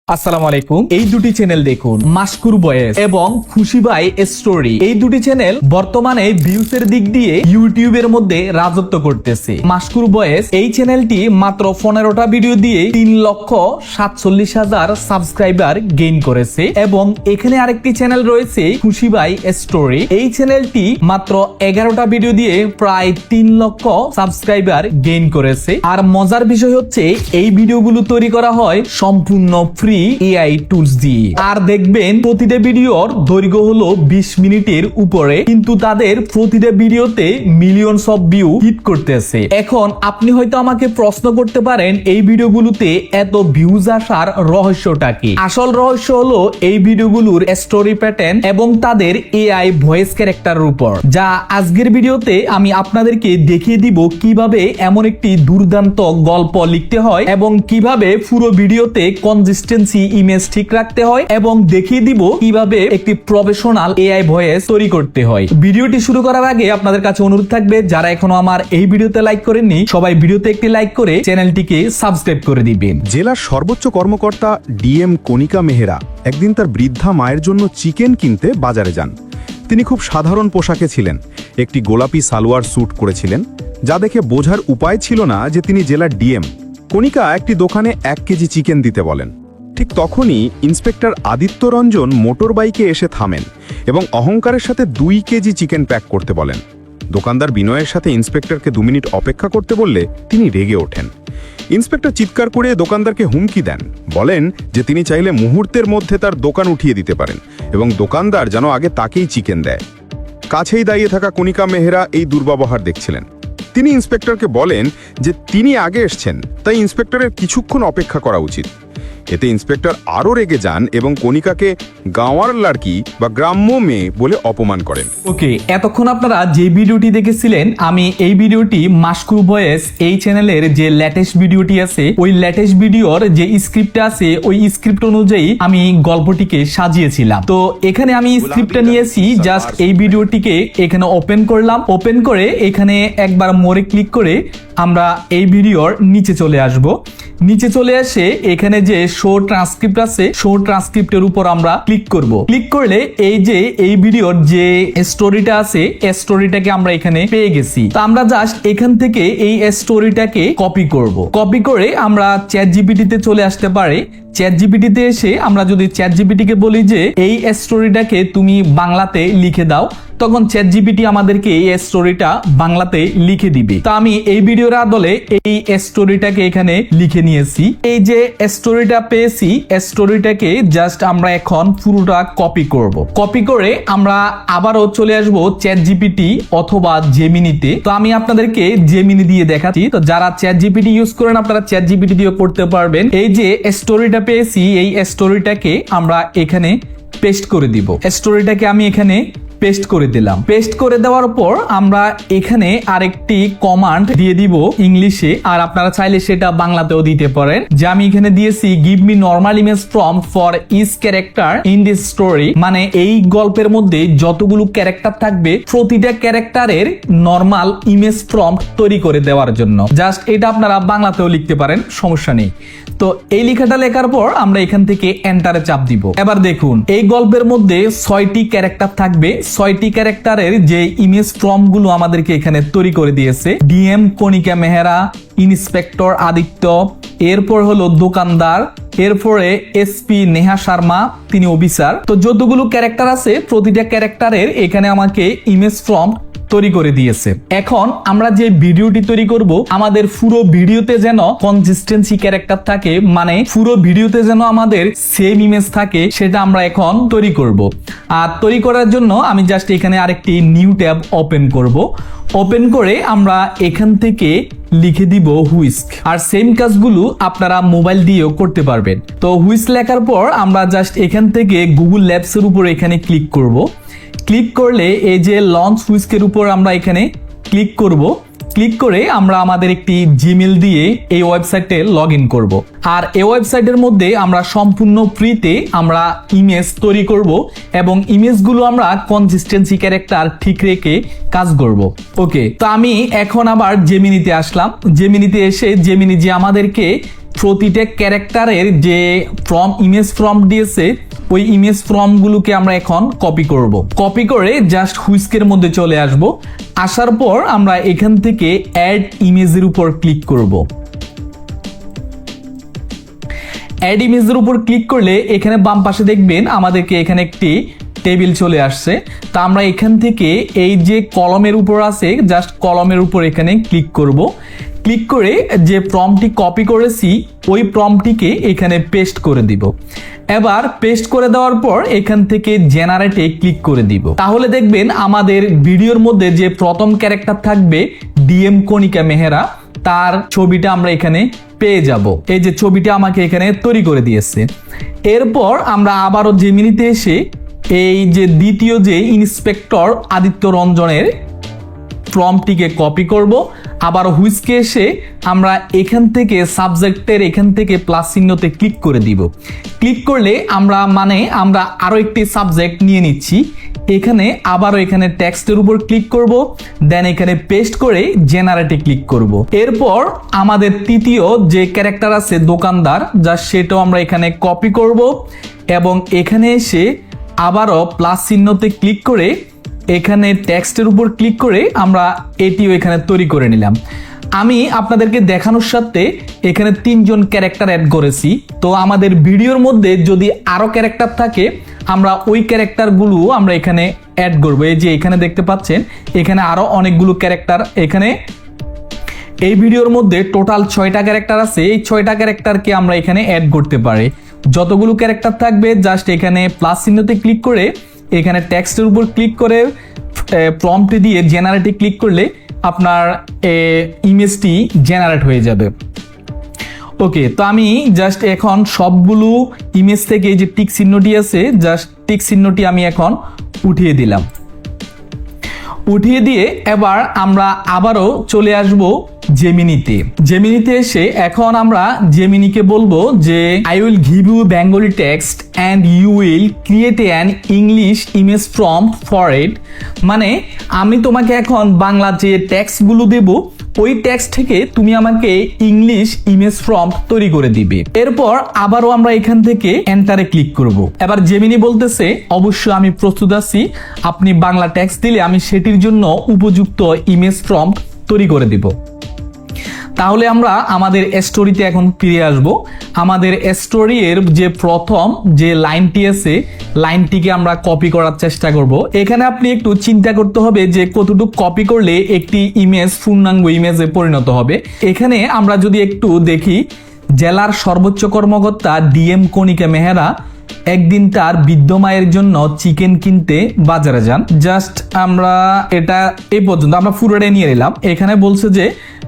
আসসালামু আলাইকুম। এই দুটি চ্যানেল দেখুন, মাশকুর বয়েস এবং খুশি ভাই স্টোরি। এই দুটি চ্যানেল বর্তমানে ভিউসের দিক দিয়ে ইউটিউবের মধ্যে রাজত্ব করতেছে। মাশকুর বয়েস এই চ্যানেলটি মাত্র 15টা ভিডিও দিয়ে 3,47,000 সাবস্ক্রাইবার গেইন করেছে এবং এখানে আরেকটি চ্যানেল রয়েছে খুশি ভাই স্টোরি। এই চ্যানেলটি মাত্র 11টা ভিডিও দিয়ে প্রায় 3 লক্ষ সাবস্ক্রাইবার গেইন করেছে। আর মজার বিষয় হচ্ছে এই ভিডিওগুলো তৈরি করা হয় সম্পূর্ণ ফ্রি এআই টুলস দিয়ে। আর দেখবেন প্রতিটা ভিডিওর দৈর্ঘ্য হলো 20 মিনিটের উপরে, কিন্তু তাদের প্রতিটা ভিডিওতে মিলিয়নস অফ ভিউ হিট করতেছে। এখন আপনি হয়তো আমাকে প্রশ্ন করতে পারেন, এই ভিডিওগুলোতে এত ভিউজ আসার রহস্যটা কি? আসল রহস্য হলো এই ভিডিওগুলোর স্টোরি প্যাটার্ন এবং তাদের এআই ভয়েস ক্যারেক্টারের উপর, যা আজকের ভিডিওতে আমি আপনাদেরকে দেখিয়ে দিব কিভাবে এমন একটি দুর্দান্ত গল্প লিখতে হয় এবং কিভাবে পুরো ভিডিওতে কনসিস্টেন্সি ইমেজ ঠিক রাখতে হয় এবং দেখিয়ে দিব কিভাবে একটি প্রফেশনাল এআই ভয়েস তৈরি করতে হয়। ভিডিওটি শুরু করার আগে আপনাদের কাছে অনুরোধ থাকবে, যারা এখনো আমার এই ভিডিওতে লাইক করেননি সবাই ভিডিওতে একটি লাইক করে চ্যানেলটিকে সাবস্ক্রাইব করে দিবেন। জেলার সর্বোচ্চ কর্মকর্তা ডিএম কণিকা মেহরা একদিন তার বৃদ্ধা মায়ের জন্য চিকেন কিনতে বাজারে যান। তিনি খুব সাধারণ পোশাকে ছিলেন, একটি গোলাপি সালোয়ার স্যুট করেছিলেন, যা দেখে বোঝার উপায় ছিল না যে তিনি জেলার ডিএম। কণিকা একটি দোকানে 1 কেজি চিকেন দিতে বলেন। ঠিক তখনই ইন্সপেক্টর আদিত্য রঞ্জন মোটর বাইকে এসে থামেন এবং অহংকারের সাথে 2 কেজি চিকেন প্যাক করতে বলেন। দোকানদার বিনয়ের সাথে ইন্সপেক্টরকে 2 মিনিট অপেক্ষা করতে বললে তিনি রেগে ওঠেন। ইন্সপেক্টর চিৎকার করে দোকানদারকে হুমকি দেন, বলেন যে তিনি চাইলে মুহূর্তের মধ্যে তার দোকান উঠিয়ে দিতে পারেন এবং দোকানদার যেন আগে তাকেই চিকেন দেয়। কাছেই দাঁড়িয়ে থাকা কণিকা মেহরা এই দুর্ব্যবহার দেখছিলেন। তিনি ইন্সপেক্টরকে বলেন যে তিনি আগে এসেছেন, তাই ইন্সপেক্টরের কিছুক্ষণ অপেক্ষা করা উচিত। এতে ইন্সপেক্টর আরও রেগে যান এবং কণিকাকে গাঁওয়ার লাড়কি বা গ্রাম্য মেয়ে বলে অপমান করেন। ওকে, এতক্ষণ আপনারা যে ভিডিওটি দেখেছিলেন, আমি এই ভিডিওটি মাশকুর ভয়েস এই চ্যানেলের যে লেটেস্ট ভিডিওটি আছে, ওই লেটেস্ট ভিডিওর যে স্ক্রিপ্ট আছে ওই স্ক্রিপ্ট অনুযায়ী আমি গল্পটিকে সাজিয়েছিলাম। তো এখানে আমি স্ক্রিপ্টটা নিয়েছি, জাস্ট এই ভিডিওটিকে এখানে ওপেন করলাম। ওপেন করে এখানে একবার মোড়ে ক্লিক করে আমরা এই ভিডিওর নিচে চলে আসব। নিচে চলে আসে এখানে যে শো ট্রান্সক্রিপ্ট আছে, শো ট্রান্সক্রিপ্টের উপর আমরা ক্লিক করব। ক্লিক করলে এই যে এই ভিডিওর যে স্টোরিটা আছে, এই স্টোরিটাকে আমরা এখানে পেয়ে গেছি। তো আমরা জাস্ট এখান থেকে এই স্টোরিটাকে কপি করব। কপি করে আমরা চ্যাটজিপিটি তে চলে আসতে পারে। চ্যাটজিপিটি তে এসে আমরা যদি চ্যাটজিপিটি কে বলি যে এই স্টোরিটাকে তুমি বাংলাতে লিখে দাও, তখন চ্যাটজিপিটি আমাদেরকে এই স্টোরিটা বাংলাতে লিখে দিবে। তো আমি এই ভিডিওর আদলে এই স্টোরিটাকে এখানে লিখে নিয়েছি। এই যে স্টোরিটা পেয়েছি, স্টোরিটাকে জাস্ট আমরা এখন পুরোটা কপি করব। কপি করে আমরা আবারও চলে আসব চ্যাটজিপিটি অথবা জেমিনিতে। তো আমি আপনাদেরকে জেমিনি দিয়ে দেখাচ্ছি। তো যারা চ্যাটজিপিটি ইউজ করেন আপনারা চ্যাটজিপিটি দিয়ে করতে পারবেন। এই যে স্টোরিটা পেয়েছি, এই স্টোরিটাকে আমরা এখানে পেস্ট করে দিব। স্টোরিটাকে আমি এখানে পেস্ট করে দিলাম। পেস্ট করে দেওয়ার পর আমরা এখানে আরেকটি কমান্ড দিয়ে দিব ইংলিশে, আর আপনারা চাইলে সেটা বাংলাতেও দিতে পারেন। যে আমি এখানে দিয়েছি give me normal image prompt for each character in this story, মানে এই গল্পের মধ্যে যতগুলো ক্যারেক্টার থাকবে প্রতিটা ক্যারেক্টারের নরমাল ইমেজ প্রম্পট তৈরি করে দেওয়ার জন্য। জাস্ট এটা আপনারা বাংলাতেও লিখতে পারেন, সমস্যা নেই। তো এই লেখাটা লেখার পর আমরা এখান থেকে এন্টারে চাপ দিব। এবার দেখুন এই গল্পের মধ্যে 6টি ক্যারেক্টার থাকবে। 6টি ক্যারেক্টারের যে ইমেজ প্রম্পট গুলো আমাদেরকে এখানে তৈরি করে দিয়েছে। ডিএম কণিকা মেহরা, ইন্সপেক্টর আদিত্য, এরপর হলো দোকানদার, এরপরে এসপি নেহা শর্মা, তিনি অফিসার। তো যতগুলো ক্যারেক্টার আছে প্রতিটা ক্যারেক্টারের এখানে আমাকে ইমেজ প্রম্পট তৈরি করে দিয়েছে। এখন আমরা যে ভিডিওটি তৈরি করব, আমাদের পুরো ভিডিওতে যেন কনসিস্টেন্সি ক্যারেক্টার থাকে, মানে পুরো ভিডিওতে যেন আমাদের সেম ইমেজ থাকে, সেটা আমরা এখন তৈরি করব। আর তৈরি করার জন্য আমি জাস্ট এখানে আরেকটি নিউ ট্যাব ওপেন করব। ওপেন করে আমরা এখান থেকে লিখে দিব হুইস্ক। আর সেম কাজগুলো আপনারা মোবাইল দিয়েও করতে পারবেন। তো হুইস্ক লেখার পর আমরা জাস্ট এখান থেকে গুগল ল্যাবস এর উপর এখানে ক্লিক করব। ক্লিক করলে এই যে লঞ্চ হুইস্কের উপর আমরা এখানে ক্লিক করব। ক্লিক করে আমরা আমাদের একটি জিমেল দিয়ে এই ওয়েবসাইটে লগ ইন করবো। আর এই ওয়েবসাইটের মধ্যে আমরা সম্পূর্ণ ফ্রিতে আমরা ইমেজ তৈরি করব এবং ইমেজগুলো আমরা কনসিস্টেন্সি ক্যারেক্টার ঠিক রেখে কাজ করব। ওকে, তো আমি এখন আবার জেমিনিতে আসলাম। জেমিনিতে এসে জেমিনি যে আমাদেরকে প্রতিটা ক্যারেক্টারের যে ইমেজ প্রম্পট দিয়েছে ওই ইমেজ প্রম্পটগুলোকে আমরা এখন কপি করব। কপি করে জাস্ট হুইস্কের মধ্যে চলে আসব। আসার পর আমরা এখান থেকে অ্যাড ইমেজের উপর ক্লিক করব। অ্যাড ইমেজের উপর ক্লিক করলে এখানে বাম পাশে দেখবেন আমাদেরকে এখানে একটি টেবিল চলে আসছে। তা আমরা এখান থেকে এই যে কলমের উপর আছে জাস্ট কলমের উপর এখানে ক্লিক করব। ক্লিক করে যে প্রম্পটটি কপি করেছি ওই প্রম্পটটিকে এখানে পেস্ট করে দিব। এবার পেস্ট করে দেওয়ার পর এখান থেকে জেনারেটে ক্লিক করে দিব। তাহলে দেখবেন আমাদের ভিডিওর মধ্যে যে প্রথম ক্যারেক্টার থাকবে ডিএম কণিকা মেহরা, তার ছবিটা আমরা এখানে পেয়ে যাব। এই যে ছবিটা আমাকে এখানে তৈরি করে দিয়েছে। এরপর আমরা আবারও জেমিনিতে এসে এই যে দ্বিতীয় যে ইন্সপেক্টর আদিত্য রঞ্জনের প্রম্পটটিকে কপি করব। আবার হুইস্কে এসে আমরা এখান থেকে সাবজেক্টের এখান থেকে প্লাস চিহ্নতে ক্লিক করে দিব। ক্লিক করলে আমরা আরো একটি সাবজেক্ট নিয়ে নিচ্ছি। এখানে আবারও এখানে টেক্সটের উপর ক্লিক করব, দেন এখানে পেস্ট করে জেনারেটে ক্লিক করব। এরপর আমাদের তৃতীয় যে ক্যারেক্টার আছে দোকানদার, যা সেটাও আমরা এখানে কপি করব এবং এখানে এসে আবারও প্লাস চিহ্নতে ক্লিক করে এখানে টেক্সটের উপর ক্লিক করে আমরা এটিও এখানে তৈরি করে নিলাম। আমি আপনাদেরকে দেখানোর সাথে এখানে 3 জন ক্যারেক্টার অ্যাড করেছি। তো আমাদের ভিডিওর মধ্যে যদি আরো ক্যারেক্টার থাকে আমরা ওই ক্যারেক্টারগুলো আমরা এখানে অ্যাড করব। এই যে এখানে দেখতে পাচ্ছেন এখানে আরো অনেকগুলো ক্যারেক্টার, এখানে এই ভিডিওর মধ্যে টোটাল 6টা ক্যারেক্টার আছে। এই 6টা ক্যারেক্টারকে আমরা এখানে অ্যাড করতে পারি। যতগুলো ক্যারেক্টার থাকবে জাস্ট এখানে প্লাস চিহ্নতে ক্লিক করে এখানে টেক্সটের উপর ক্লিক করে প্রম্পট দিয়ে জেনারেটে ক্লিক করলে আপনার ইমেজটি জেনারেট হয়ে যাবে। ওকে, তো আমি জাস্ট এখন সবগুলো ইমেজ থেকে যে টিক চিহ্নটি আছে জাস্ট টিক চিহ্নটি আমি এখন উঠিয়ে দিলাম। উঠিয়ে দিয়ে এবার আমরা আবারও চলে আসব জেমিনিতে এসে এখন আমরা জেমিনিকে বলবো যে I will give you Bengali text and you will create an English image prompt for it. মানে আমি তোমাকে এখন বাংলা যে টেক্সটগুলো দেব ওই টেক্সট থেকে তুমি আমাকে ইংলিশ ইমেজ প্রম্পট তৈরি করে দিবে। এরপর আবারও আমরা এখান থেকে এন্টারে ক্লিক করব। এবার জেমিনি বলতেছে অবশ্যই আমি প্রস্তুত আছি, আপনি বাংলা টেক্সট দিলে আমি সেটির জন্য উপযুক্ত ইমেজ প্রম্পট তৈরি করে দিব। তাহলে আমরা আমাদের স্টোরিতে এখন ফিরে আসব। আমাদের স্টোরির যে প্রথম যে লাইনটি আছে লাইনটিকে আমরা কপি করার চেষ্টা করব। এখানে আপনি একটু চিন্তা করতে হবে যে কতটুকু কপি করলে একটি ইমেজ পূর্ণাঙ্গ ইমেজে পরিণত হবে। এখানে আমরা যদি একটু দেখি, জেলার সর্বোচ্চ কর্মকর্তা ডিএম কণিকা মেহরা একদিন তার বৃদ্ধ মায়ের জন্য চিকেন কিনতে বাজারে যান। জাস্ট আমরা এটা এই পর্যন্ত আমরা পুরোটাই নিয়ে নিলাম। এখানে বলছে যে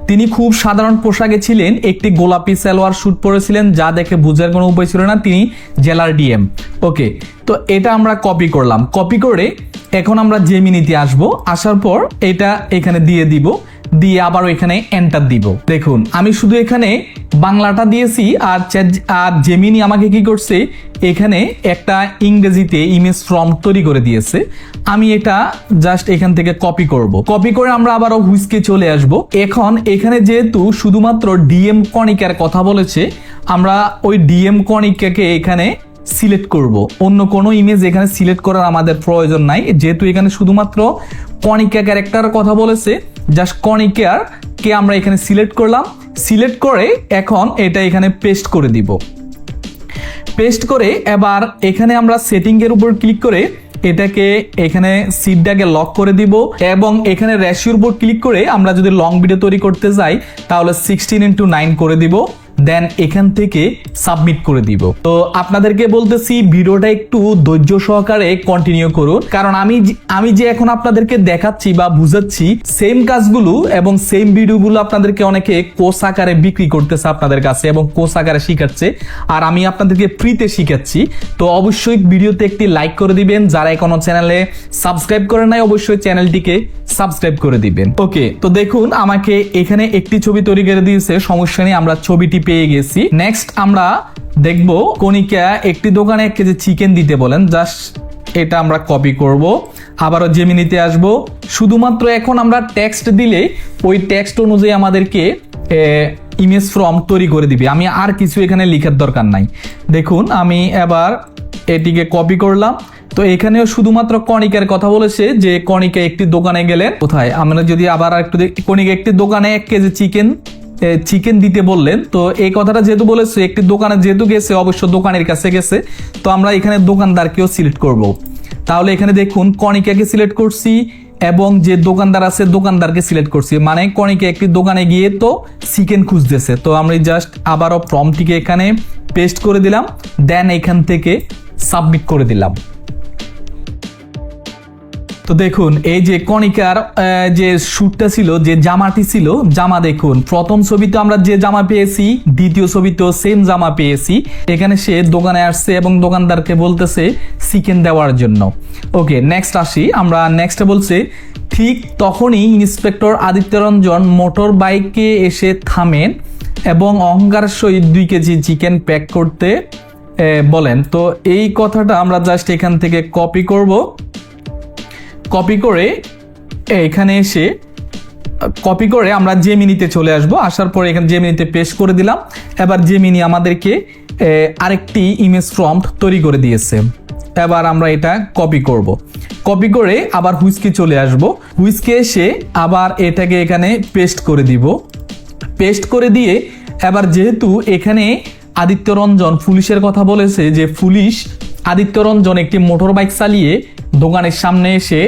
তিনি খুব সাধারণ পোশাকে ছিলেন, একটি গোলাপি সালোয়ার স্যুট পরেছিলেন যা দেখে বোঝার কোনো উপায় ছিল না তিনি জেলার ডিএম। ওকে, তো এটা আমরা কপি করলাম। কপি করে এখন আমরা জেমিনিতে আসব। আসার পর এটা এখানে দিয়ে দিব, দিয়ে আবার এখানে এন্টার দিব। দেখুন আমি শুধু এখানে বাংলাটা দিয়েছি আর জেমিনি আমাকে কি করছে এখানে একটা ইংরেজিতে ইমেজ প্রম্পট তৈরি করে দিয়েছে। আমি এটা জাস্ট এখান থেকে কপি করব। কপি করে আমরা আবারও হুইস্কে চলে আসব। এখন এখানে যেহেতু শুধুমাত্র ডিএম কণিকার কথা বলেছে আমরা ওই ডিএম কণিকাকে এখানে সিলেক্ট করব। অন্য কোনো ইমেজ এখানে সিলেক্ট করার আমাদের প্রয়োজন নাই, যেহেতু এখানে শুধুমাত্র কণিকা ক্যারেক্টারের কথা বলেছে। জাস্ট কণিকার কে আমরা এখানে সিলেক্ট করলাম। সিলেক্ট করে এখন এটা এখানে পেস্ট করে দিব। পেস্ট করে এবার এখানে আমরা সেটিং এর উপর ক্লিক করে এটাকে এখানে সিটটাকে লক করে দিব এবং এখানে রেশিওর উপর ক্লিক করে আমরা যদি লং ভিডিও তৈরি করতে যাই তাহলে 16:9 করে দিব। দেন এখান থেকে সাবমিট করে দিব। তো আপনাদেরকে বলতেছি ভিডিওটা একটু ধৈর্য সহকারে কন্টিনিউ করুন, কারণ আমি যে এখন আপনাদেরকে দেখাচ্ছি বা বুঝাচ্ছি সেম কাজগুলো এবং সেম ভিডিওগুলো আপনাদেরকে অনেকে কোর্স আকারে বিক্রি করতেছে আপনাদের কাছে এবং কোর্স আকারে শিখাচ্ছে, আর আমি আপনাদেরকে ফ্রিতে শিখাচ্ছি। তো অবশ্যই ভিডিওতে একটি লাইক করে দিবেন, যারা এখনো চ্যানেলে সাবস্ক্রাইব করে নাই অবশ্যই চ্যানেলটিকে সাবস্ক্রাইব করে দিবেন। ওকে, তো দেখুন আমাকে এখানে একটি ছবি তৈরি করে দিয়েছে, সমস্যা নেই, আমরা ছবিটি পেয়ে গেছি। নেক্সট আমরা দেখব কণিকা একটি দোকানে 1 কেজি চিকেন দিতে বলেন। জাস্ট এটা আমরা কপি করব, আবারও জেমিনিতে আসব। শুধুমাত্র এখন আমরা টেক্সট দিলে ওই টেক্সট অনুযায়ী আমাদেরকে ইমেজ ফর্ম তৈরি করে দিবে। আমি আর কিছু এখানে লিখার দরকার নাই। দেখুন আমি এবার এটিকে কপি করলাম। তো এখানেও শুধুমাত্র কণিকার কথা বলেছে যে কণিকা একটি দোকানে গেলেন, কোথায় আমরা যদি আবার একটু কণিকা একটি দোকানে 1 কেজি চিকেন দিতে বললেন। তো এই কথাটা যেহেতু বলেছে একটি দোকানে যেহেতু গেছে, অবশ্য দোকানের কাছে গেছে, তো আমরা এখানে দোকানদারকেও সিলেক্ট করব। তাহলে এখানে দেখুন কণিকাকে সিলেক্ট করছি এবং যে দোকানদার আছে দোকানদারকে সিলেক্ট করছি, মানে কণিকা একটি দোকানে গিয়ে তো চিকেন খুঁজতেছে। তো আমরা জাস্ট আবারও প্রম্পটটিকে এখানে পেস্ট করে দিলাম, দেন এখান থেকে সাবমিট করে দিলাম। তো দেখুন এই যে কণিকার যে শ্যুটটা ছিল, যে জামাটি ছিল, জামা দেখুন প্রথম ছবিতে আমরা যে জামা পেয়েছি, দ্বিতীয় ছবিতেও সেম জামা পেয়েছি। এখানে সে দোকানে আসছে এবং দোকানদারকে বলতেছে চিকেন দেওয়ার জন্য। ওকে, নেক্সট আসি আমরা। নেক্সটে বলছে ঠিক তখনই ইন্সপেক্টর আদিত্য রঞ্জন মোটর বাইকে এসে থামেন এবং অহংকার সহিত 2 কেজি চিকেন প্যাক করতে বলেন। তো এই কথাটা আমরা জাস্ট এখান থেকে কপি করব। কপি করে এখানে এসে কপি করে আমরা জেমিনিতে চলে আসব। আসার পরে এখানে জেমিনিতে পেস্ট করে দিলাম। এবার জেমিনি আমাদেরকে আরেকটি ইমেজ প্রম্পট তৈরি করে দিয়েছে। এবার আমরা এটা কপি করব। কপি করে আবার হুইস্কে চলে আসব। হুইস্কে এসে আবার এটাকে এখানে পেস্ট করে দিব। পেস্ট করে দিয়ে এবার যেহেতু এখানে আদিত্য রঞ্জন পুলিশের কথা বলেছে, যে পুলিশ আদিত্য রঞ্জন একটি মোটর বাইক চালিয়ে দোকানের সামনে এসে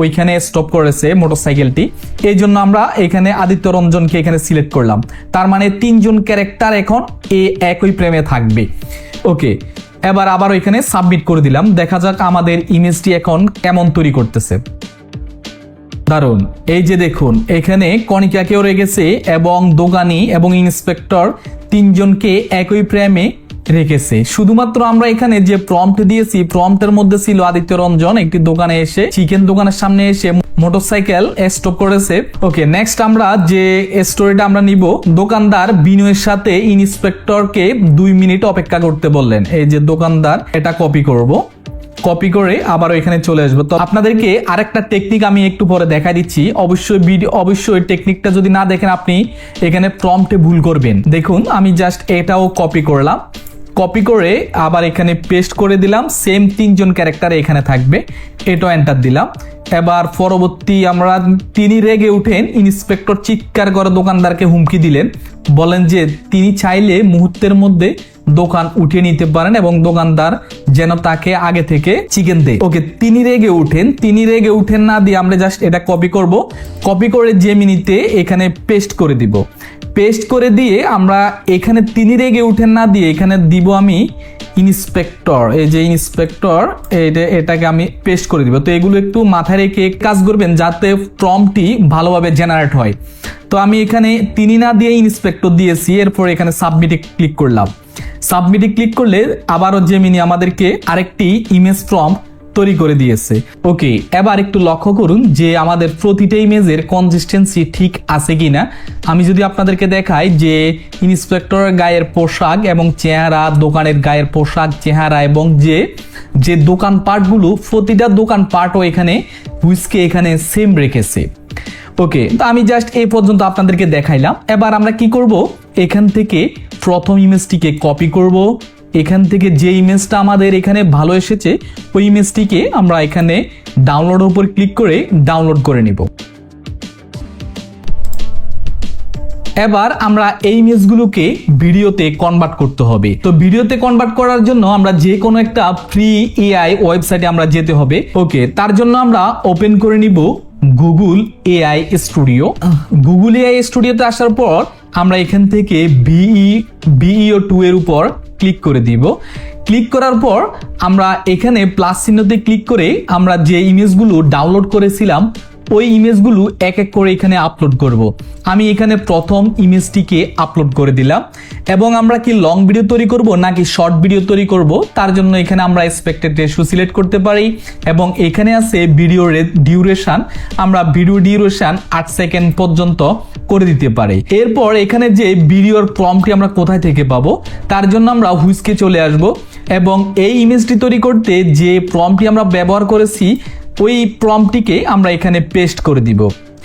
ওইখানে স্টপ করেছে মোটরসাইকেলটি, এই জন্য আমরা এখানে আদিত্য রঞ্জনকে এখানে সিলেক্ট করলাম। তার মানে 3 জন ক্যারেক্টার এখন একই ফ্রেমে থাকবে। ওকে, এবার আবার এখানে সাবমিট করে দিলাম। দেখা যাক আমাদের ইমেজটি এখন কেমন তৈরি করতেছে। দারুন, এই যে দেখুন এখানে কণিকাকেও রেখেছে এবং দোকানি এবং ইন্সপেক্টর 3 জনকে একই ফ্রেমে রেখেছে। শুধুমাত্র আমরা এখানে যে প্রম্পট দিয়েছি, প্রম্পটের মধ্যে ছিল আদিত্য রঞ্জন একটি দোকানে এসে চিকেন দোকানের সামনে এসে মোটরসাইকেল স্টপ করেছে। ওকে, নেক্সট আমরা যে স্টোরিটা আমরা নিব, দোকানদার বিনয়ের সাথে ইন্সপেক্টরকে 2 মিনিট অপেক্ষা করতে বললেন। এই যে দোকানদার, এটা কপি করব। কপি করে আবার এখানে চলে আসবো। তো আপনাদেরকে আরেকটা টেকনিক আমি একটু পরে দেখাই দিচ্ছি। অবশ্যই টেকনিকটা যদি না দেখেন আপনি এখানে প্রম্পটে ভুল করবেন। দেখুন আমি জাস্ট এটাও কপি করলাম। কপি করে আবার এখানে পেস্ট করে দিলাম। সেম 3 জন ক্যারেক্টার এখানে থাকবে, এটাও এন্টার দিলাম। এবার পরবর্তী আমরা তিনি রেগে উঠেন, ইন্সপেক্টর চিৎকার করে দোকানদারকে হুমকি দিলেন, বলেন যে তিনি চাইলে মুহূর্তের মধ্যে দোকান উঠিয়ে নিতে পারেন এবং দোকানদার যেন তাকে আগে থেকে চিকেন দেয়। ওকে, তিনি রেগে উঠেন না দিয়ে আমরা জাস্ট এটা কপি করব। কপি করে জেমিনিতে এখানে পেস্ট করে দিব। পেস্ট করে দিয়ে আমরা এখানে তিনি রেগে উঠেন না দিয়ে এখানে দিব আমি ইন্সপেক্টর। এই যে ইন্সপেক্টর, এটাকে আমি পেস্ট করে দিব। তো এগুলো একটু মাথায় রেখে কাজ করবেন যাতে প্রম্পটটি ভালোভাবে জেনারেট হয়। তো আমি এখানে তিনি না দিয়ে ইন্সপেক্টর দিয়েছি। এরপর এখানে সাবমিটে ক্লিক করলাম। সাবমিটে ক্লিক করলে আবারও জেমিনি আমাদেরকে আরেকটি ইমেজ প্রম্পট তৈরি করে দিয়েছে। ওকে, এবার একটু লক্ষ্য করুন যে আমাদের প্রতিটা ইমেজের কনসিস্টেন্সি ঠিক আছে কিনা। আমি যদি আপনাদেরকে দেখাই যে ইন্সপেক্টরের গায়ের পোশাক এবং চেহারা, দোকানের গায়ের পোশাক, চেহারা এবং যে দোকান পার্টগুলো, প্রতিটা দোকান পার্টও এখানে হুইস্কে এখানে সেম রেখেছে। ওকে, তো আমি জাস্ট এই পর্যন্ত আপনাদেরকে দেখাইলাম। এবার আমরা কি করব, এখান থেকে প্রথম ইমেজটিকে কপি করব। এখান থেকে যে ইমেজটা আমাদের এখানে ভালো এসেছে ওই ইমেজটিকে আমরা এখানে ডাউনলোডের উপর ক্লিক করে ডাউনলোড করে নিব। এবার আমরা এই ইমেজগুলোকে ভিডিওতে কনভার্ট করতে হবে। তো ভিডিওতে কনভার্ট করার জন্য আমরা যে কোনো একটা ফ্রি এআই ওয়েবসাইটে আমরা যেতে হবে। ওকে, তার জন্য আমরা ওপেন করে নিব Google AI studio. Google AI স্টুডিওতে আসার পর আমরা এখান থেকে বিইও 2 এর উপর ক্লিক করে দিব। ক্লিক করার পর আমরা এখানে প্লাস চিহ্নতে ক্লিক করে আমরা যে ইমেজগুলো ডাউনলোড করেছিলাম ওই ইমেজগুলো এক এক করে এখানে আপলোড করব। আমি এখানে প্রথম ইমেজটিকে আপলোড করে দিলাম এবং আমরা কি লং ভিডিও তৈরি করব নাকি শর্ট ভিডিও তৈরি করব তার জন্য এখানে আমরা এক্সপেক্টেড রেশিও সিলেক্ট করতে পারি এবং এখানে আছে ভিডিও ডিউরেশন, আমরা ভিডিও ডিউরেশন 8 সেকেন্ড পর্যন্ত করে দিতে পারি। এরপর এখানে যে ভিডিওর প্রম্পটটি আমরা কোথায় থেকে পাবো তার জন্য আমরা হুইস্কে চলে আসব এবং এই ইমেজটি তৈরি করতে যে প্রম্পটটি আমরা ব্যবহার করেছি ওই প্রম্পটটিকে আমরা এখানে পেস্ট করে দিব।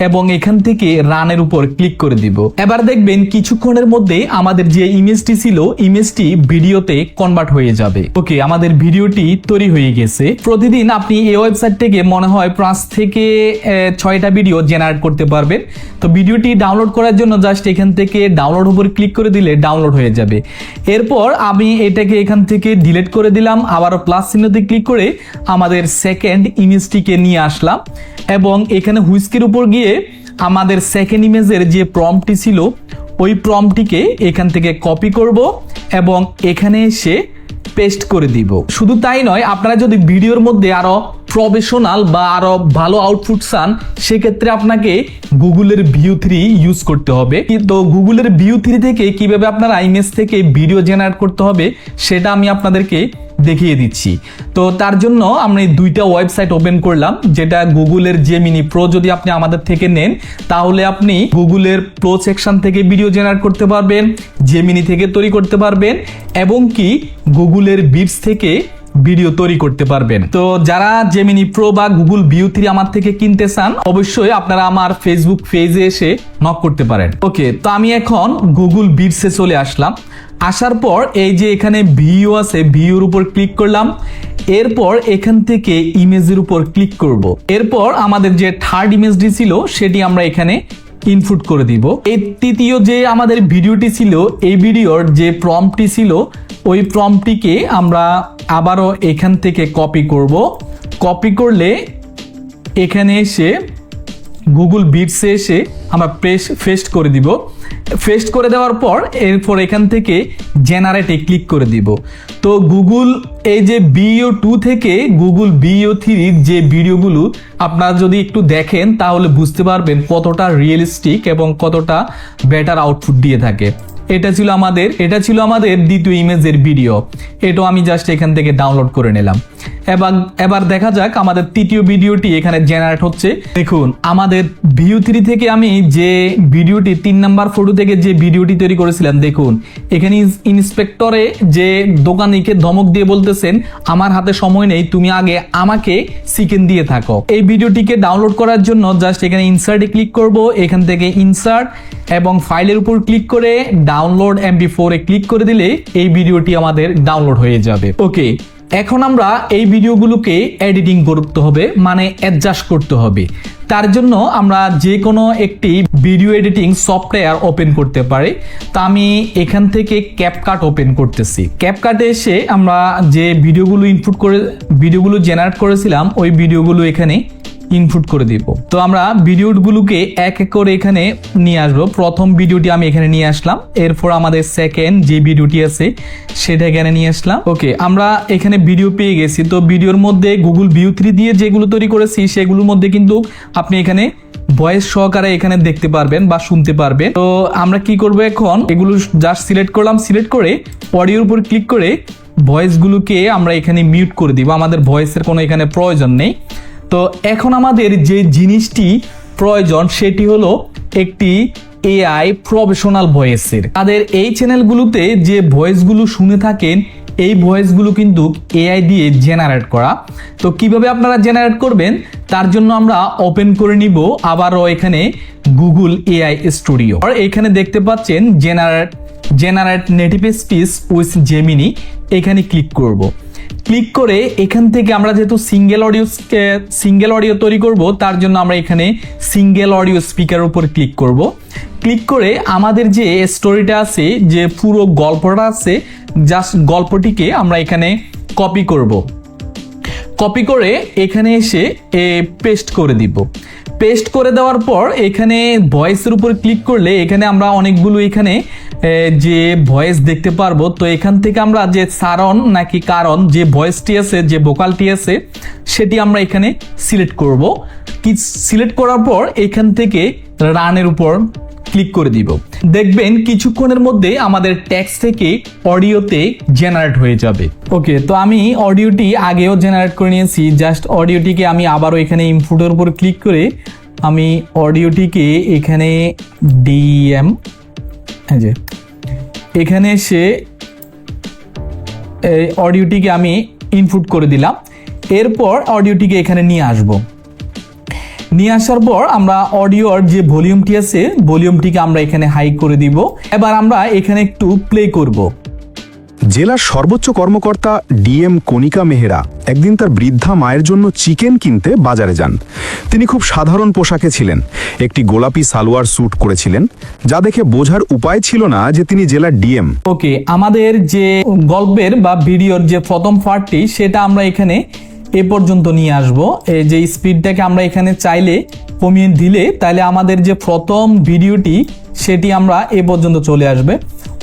এবং এখান থেকে রানের উপর ক্লিক করে দিব। এবার দেখবেন কিছুক্ষণের মধ্যে আমাদের যে ইমেজটি ছিল ইমেজটি ভিডিওতে কনভার্ট হয়ে যাবে। ওকে, আমাদের ভিডিওটি তৈরি হয়ে গেছে। প্রতিদিন আপনি এই ওয়েবসাইট থেকে মনে হয় 5 থেকে 6টা ভিডিও জেনারেট করতে পারবেন। তো ভিডিওটি ডাউনলোড করার জন্য জাস্ট এখান থেকে ডাউনলোড উপর ক্লিক করে দিলে ডাউনলোড হয়ে যাবে। এরপর আমি এটাকে এখান থেকে ডিলিট করে দিলাম, আবার প্লাস চিহ্নতে ক্লিক করে আমাদের সেকেন্ড ইমেজটিকে নিয়ে আসলাম এবং এখানে হুইস্কের উপর গিয়ে আমাদের সেকেন্ড ইমেজের যে প্রম্পটটি ছিল ওই প্রম্পটটিকে এখান থেকে কপি করব এবং এখানে এসে পেস্ট করে দিব। শুধু তাই নয়, আপনারা যদি ভিডিওর মধ্যে আরো প্রফেশনাল বা আরো ভালো আউটপুট চান সেক্ষেত্রে আপনাকে গুগলের ভিউ 3 ইউজ করতে হবে। কিন্তু গুগলের ভিউ 3 থেকে কিভাবে আপনারা ইমেজ থেকে ভিডিও জেনারেট করতে হবে সেটা আমি আপনাদেরকে দেখিয়ে দিচ্ছি। তো তার জন্য আমরা এই দুইটা ওয়েবসাইট ওপেন করলাম, যেটা গুগলের জেমিনি প্রো যদি আপনি আমাদের থেকে নেন তাহলে আপনি গুগলের প্রো সেকশন থেকে ভিডিও জেনারেট করতে পারবেন, জেমিনি থেকে তৈরি করতে পারবেন এবং কি গুগলের বিটস থেকে ভিডিও তৈরি করতে পারবেন। তো যারা জেমিনি প্রো বা গুগল ভিউ 3 আমার থেকে কিনতে চান অবশ্যই আপনারা আমার ফেসবুক পেজে এসে নক করতে পারেন। ওকে, তো আমি এখন গুগল বিটসে চলে আসলাম। আসার পর এই যে এখানে ভিউ আছে, ভিউর উপর ক্লিক করলাম। এরপর এখান থেকে ইমেজের উপর ক্লিক করব। এরপর আমাদের যে থার্ড ইমেজটি ছিল সেটি আমরা এখানে ইনপুট করে দিব। এই তৃতীয় যে আমাদের ভিডিওটি ছিল এই ভিডিওর যে প্রম্পটটি ছিল ওই প্রম্পটটিকে আমরা আবারও এখান থেকে কপি করব। কপি করলে এখানে এসে গুগল বিটসে এসে আমরা পেস্ট করে দিব। পেস্ট করে দেওয়ার পর এরপর এখান থেকে জেনারেটে ক্লিক করে দিব। তো গুগল এই যে ভিও 2 থেকে গুগল ভিও 3 যে ভিডিওগুলো আপনারা যদি একটু দেখেন তাহলে বুঝতে পারবেন কতটা রিয়েলিস্টিক এবং কতটা বেটার আউটপুট দিয়ে থাকে। এটা ছিল আমাদের দ্বিতীয় ইমেজের ভিডিও। এটাও আমি জাস্ট এখান থেকে ডাউনলোড করে নিলাম। এবার দেখা যাক আমাদের তৃতীয় ভিডিওটি এখানে জেনারেট হচ্ছে। দেখুন আমাদের ভিউ 3 থেকে আমি যে ভিডিওটি 3 নাম্বার ফটো থেকে যে ভিডিওটি তৈরি করেছিলাম, দেখুন এখানে ইন্সপেক্টরে যে দোকানিকে ধমক দিয়ে বলতেছেন আমার হাতে সময় নেই, তুমি আগে আমাকে চিকেন দিয়ে থাকো। এই ভিডিওটিকে ডাউনলোড করার জন্য জাস্ট এখানে ইনসার্টে ক্লিক করব। এখান থেকে ইনসার্ট এবং ফাইলের উপর ক্লিক করে ডাউনলোড MP4 এ ক্লিক করে দিলে এই ভিডিওটি আমাদের ডাউনলোড হয়ে যাবে। ওকে, এখন আমরা এই ভিডিওগুলোকে এডিটিং করতে হবে, মানে অ্যাডজাস্ট করতে হবে। তার জন্য আমরা যে কোনো একটি ভিডিও এডিটিং সফটওয়্যার ওপেন করতে পারি। তা আমি এখান থেকে ক্যাপকাট ওপেন করতেছি। ক্যাপকাটে এসে আমরা যে ভিডিওগুলো জেনারেট করেছিলাম ওই ভিডিওগুলো এখানে ইনপুট করে দিব। তো আমরা ভিডিওগুলোকে এক এক করে এখানে নিয়ে আসবো। প্রথম ভিডিওটি আমি এখানে নিয়ে আসলাম, এরপর আমাদের সেকেন্ড যে ভিডিওটি আছে সেটা এখানে নিয়ে আসলাম। ওকে, আমরা এখানে ভিডিও পেয়ে গেছি। তো ভিডিওর মধ্যে গুগল ভিউ 3 দিয়ে যেগুলো তৈরি করেছি সেগুলোর মধ্যে কিন্তু আপনি এখানে ভয়েস সহকারে এখানে দেখতে পারবেন বা শুনতে পারবেন। তো আমরা কি করব, এখন এগুলো জাস্ট সিলেক্ট করলাম। সিলেক্ট করে অডিওর উপর ক্লিক করে ভয়েসগুলোকে আমরা এখানে মিউট করে দিব। আমাদের ভয়েসের কোনো এখানে প্রয়োজন নেই। তো এখন আমাদের যে জিনিসটি প্রয়োজন সেটি হলো একটি এআই প্রফেশনাল ভয়েসের। তাদের এই চ্যানেলগুলোতে যে ভয়েসগুলো শুনে থাকেন এই ভয়েসগুলো কিন্তু এআই দিয়ে জেনারেট করা। তো কিভাবে আপনারা জেনারেট করবেন তার জন্য আমরা ওপেন করে নিব আবারও এখানে গুগল এআই স্টুডিও। আর এখানে দেখতে পাচ্ছেন generate native speech with Gemini, এখানে ক্লিক করব। ক্লিক করে এখান থেকে আমরা যেহেতু সিঙ্গেল অডিও তৈরি করব তার জন্য আমরা এখানে সিঙ্গেল অডিও স্পিকার উপর ক্লিক করব। ক্লিক করে আমাদের যে স্টোরিটা আছে, যে পুরো গল্পটা আছে, জাস্ট গল্পটিকে আমরা এখানে কপি করব। কপি করে এখানে এসে পেস্ট করে দিব। পেস্ট করে দেওয়ার পর এখানে ভয়েসের উপর ক্লিক করলে এখানে আমরা অনেকগুলো এখানে যে ভয়েস দেখতে পারবো। তো এখান থেকে আমরা যে কারণ যে ভয়েসটি আছে, যে ভোকালটি আছে সেটি আমরা এখানে সিলেক্ট করব। সিলেক্ট করার পর এখান থেকে রানের উপর ক্লিক করে দিব। দেখবেন কিছুক্ষণের মধ্যে আমাদের টেক্সট থেকে অডিওতে জেনারেট হয়ে যাবে। ওকে, তো আমি অডিওটি আগেও জেনারেট করে নিয়েছি। জাস্ট অডিওটিকে আমি আবারও এখানে ইনপুটের উপর ক্লিক করে আমি অডিওটিকে এখানে এখানে এসে এই অডিওটিকে আমি ইনপুট করে দিলাম। এরপর অডিওটিকে এখানে নিয়ে আসব। নিয়ে আসার পর আমরা অডিওর যে ভলিউমটি আছে ভলিউমটিকে আমরা এখানে হাই করে দিব। এবার আমরা এখানে একটু প্লে করব। জেলার সর্বোচ্চ কর্মকর্তা ডিএম কণিকা মেহরা একদিন তার বৃদ্ধা মায়ের জন্য চিকেন কিনতে বাজারে যান। তিনি খুব সাধারণ পোশাকে ছিলেন, একটি গোলাপি সালোয়ার স্যুট করেছিলেন, যা দেখে বোঝার উপায় ছিল না যে তিনি জেলার ডিএম। ওকে, আমাদের যে গল্পের বা ভিডিওর যে প্রথম পার্টটি সেটা আমরা এখানে এ পর্যন্ত নিয়ে আসব। এই যে স্পিডটাকে আমরা এখানে চাইলে কমিয়ে দিলে তাহলে আমাদের যে প্রথম ভিডিওটি সেটি আমরা এ পর্যন্ত চলে আসবে।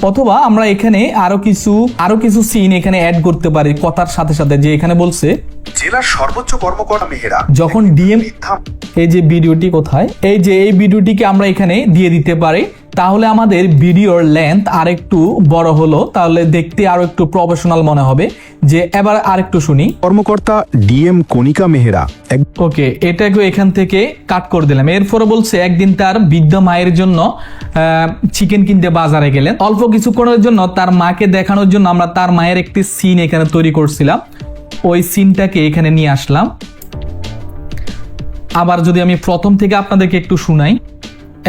অথবা আমরা এখানে আরো কিছু সিন এখানে অ্যাড করতে পারি কথার সাথে সাথে। যে এখানে বলছে জেলার সর্বোচ্চ কর্মকর্তা মেহরা যখন ডিএম, এই যে ভিডিওটি কোথায়, এই যে এই ভিডিওটিকে আমরা এখানে দিয়ে দিতে পারি। তাহলে আমাদের ভিডিওর লেন্থ আর একটু বড় হলো, তাহলে দেখতে আরো একটু প্রফেশনাল মনে হবে। যে এবার আরেকটু শুনি। কর্মকর্তা ডিএম কণিকা মেহরা ওকে, এটাকে এখান থেকে কাট করে দিলাম। এরপরে বলছে একদিন তার বৃদ্ধ মায়ের জন্য চিকেন কিনতে বাজারে গেলেন। অল্প কিছুক্ষণের জন্য তার মাকে দেখানোর জন্য আমরা তার মায়ের একটি সিন এখানে তৈরি করছিলাম, ওই সিনটাকে এখানে নিয়ে আসলাম। আবার যদি আমি প্রথম থেকে আপনাদেরকে একটু শুনাই,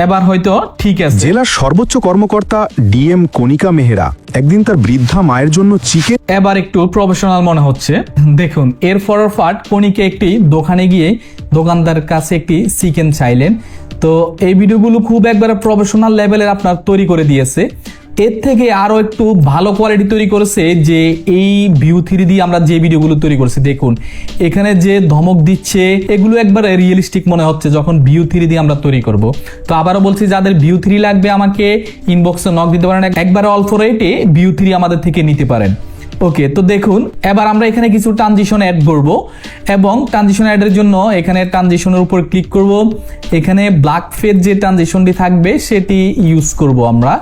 এবার হয়তো ঠিক আছে। জেলার সর্বোচ্চ কর্মকর্তা ডিএম কণিকা মেহরা একদিন তার বৃদ্ধা মায়ের জন্য চিকেন। এবার একটু প্রফেশনাল মনে হচ্ছে। দেখুন, এর পরের পার্ট, কণিকা একটি দোকানে গিয়ে দোকানদার কাছে একটি চিকেন চাইলেন। তো এই ভিডিওগুলো খুব একবারে প্রফেশনাল লেভেলের আপনার তৈরি করে দিয়েছে। এর থেকে আরো একটু ভালো কোয়ালিটি তৈরি করেছে যে এই ভিউ 3 দিয়ে আমরা যে ভিডিওগুলো তৈরি করছি। দেখুন এখানে যে ধমক দিচ্ছে এগুলো একবারে রিয়েলিস্টিক মনে হচ্ছে যখন ভিউ 3 দিয়ে আমরা তৈরি করব। তো আবারও বলছি, যাদের ভিউ 3 লাগবে আমাকে ইনবক্সে নক দিতে পারেন, একবারে অল্প রেটে ভিউ 3 আমাদের থেকে নিতে পারেন। ওকে, তো দেখুন এবার আমরা এখানে কিছু ট্রানজিশন অ্যাড করব এবং ট্রানজিশন অ্যাডের জন্য এখানে ট্রানজিশনের উপর ক্লিক করব। এখানে ব্ল্যাক ফেজ যে ট্রানজিশনটি থাকবে সেটি ইউজ করব আমরা,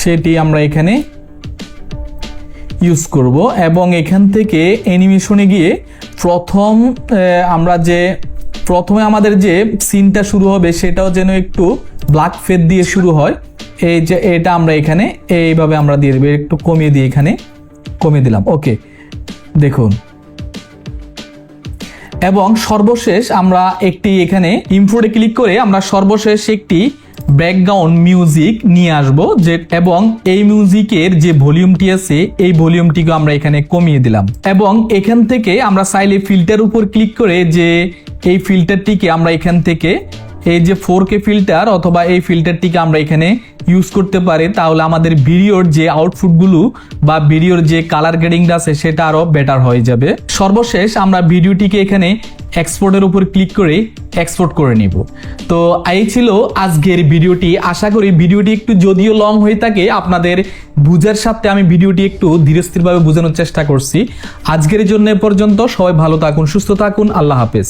সেটি আমরা এখানে ইউজ করব এবং এখান থেকে অ্যানিমেশনে গিয়ে প্রথমে আমাদের যে সিনটা শুরু হবে সেটাও যেন একটু ব্ল্যাক ফেজ দিয়ে শুরু হয়। এই যে এটা আমরা এখানে এইভাবে আমরা দিয়ে দেব, একটু কমিয়ে দিয়ে এখানে কমিয়ে দিলাম। ওকে, দেখুন এবং সর্বশেষ আমরা একটি এখানে ইমপ্রোডে ক্লিক করে আমরা সর্বশেষ একটি ব্যাকগ্রাউন্ড মিউজিক নিয়ে আসব যে, এবং এই মিউজিকের যে ভলিউমটি আছে এই ভলিউমটিকে আমরা এখানে কমিয়ে দিলাম। এবং এখান থেকে আমরা চাইলে ফিল্টার উপর ক্লিক করে যে এই ফিল্টারটিকে আমরা এখান থেকে এই যে 4K ফিল্টার অথবা এই ফিল্টারটিকে আমরা এখানে ইউজ করতে পারি। তাহলে আমাদের ভিডিওর যে আউটপুটগুলো বা ভিডিওর যে কালার গ্রেডিংটা আছে সেটা আরো বেটার হয়ে যাবে। সর্বশেষ আমরা ভিডিওটিকে এখানে এক্সপোর্টের উপর ক্লিক করে এক্সপোর্ট করে নিব। তো এই ছিল আজকের ভিডিওটি। আশা করি ভিডিওটি একটু যদিও লং হয়ে থাকে আপনাদের বুঝার সাথে আমি ভিডিওটি একটু ধীরস্থিরভাবে বোঝানোর চেষ্টা করছি। আজকের জন্য এ পর্যন্ত। সবাই ভালো থাকুন, সুস্থ থাকুন, আল্লাহ হাফেজ।